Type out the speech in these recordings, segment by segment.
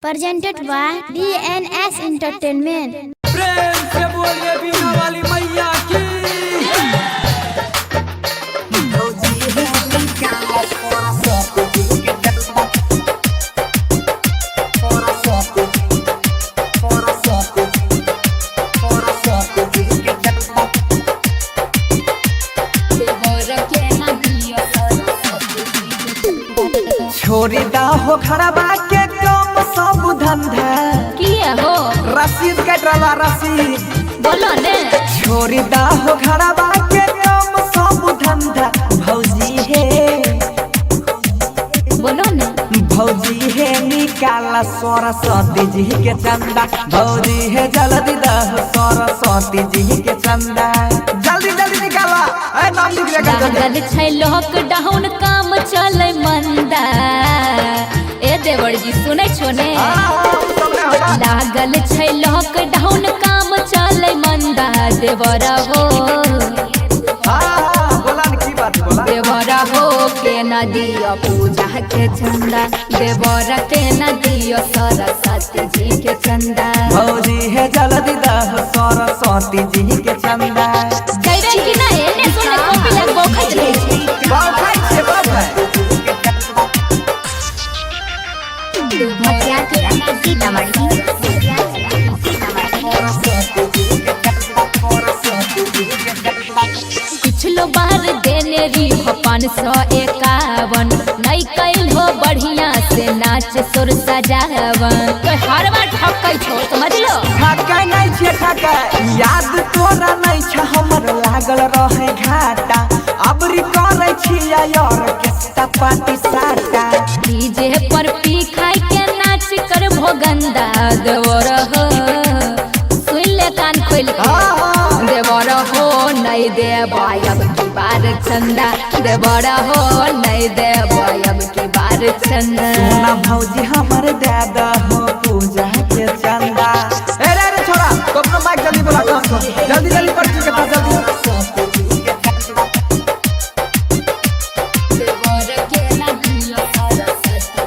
presented by DNS Entertainment। प्रेम से बोलिए बीना वाली मैया की। छोरी दा हो खड़ा बाके कम सब धंधा किया हो रसीद कटला रसीद बोलो ने छोरी दा हो खड़ा बाके कम सब धंधा भौजी है बोलो ने भौजी है निकाला सरस्वती जी के चंदा भौजी है जल्दी दह सरस्वती जी के चंदा जल्दी जल्दी निकाला ए नाम लिख ले लागल छै लॉकडाउन काम चले मंदा ए देवर जी सुनै छो ने लागल छै लॉकडाउन काम चले मंदा देवर हो बोला न की बात बोला देवर हो के न दियो पूजा के चंदा देवर के न दियो सरस्वती जी के चंदा भौजी है जल्दी दह सरस्वती जी के चंदा गैरे कि ना एने सुने कॉपी लग बोखत रहे छी बाखाई छे बाखाई मटिया के अनासी टमाटर पिछलो बार देने री हो 551 नहीं कैल हो बढ़िया से नाच सुर सजावन तो हर बार ठकै छो समझ लो ठकै नहीं छे ठकै याद तोरा नहीं छ हमर लागल रहे घाटा अबरी करे छिया यार के पार्टी साटा डीजे पर पी खाई के नाच कर भोगंदा देवर हो सुन ले कान खोल के देवर हो नहीं दे बायब की बार चंदा देवर हो नहीं दे बायब की बार चंदा सोना भौजी हमर दादा हो पूजा के चंदा ए रे छोरा तो अपना माइक जल्दी बोला जल्दी जल्दी पर के था जल्दी देवर के ना दियो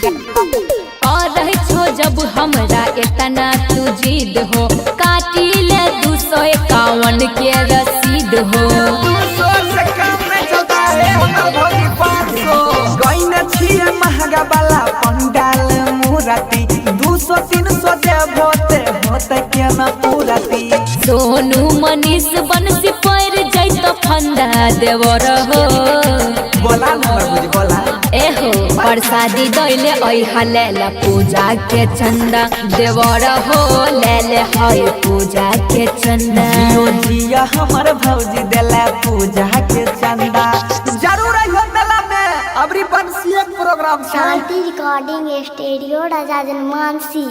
और रही छो जब हमरा इतना तू जिद हो काटी ले 251 के रसीद हो 200 से कम नहीं चलता है हमर भौजी 500 गइना छिए महंगा वाला पंडाल मूर्ति 200 300 दे होते के ना पूराती सोनू मनीष बंसी पैर जैत फंदा देवर हो बोला ना भौजी बोला एहो प्रसादी दैले ऐहा लेला पूजा के चंदा देवर हो लेले हई पूजा के चंदा जियो जिया हमर भौजी देला पूजा के चंदा जरूर आइयो मेला में अबरी बंसी एक प्रोग्राम शांति रिकॉर्डिंग स्टूडियो राजा जनमानसी।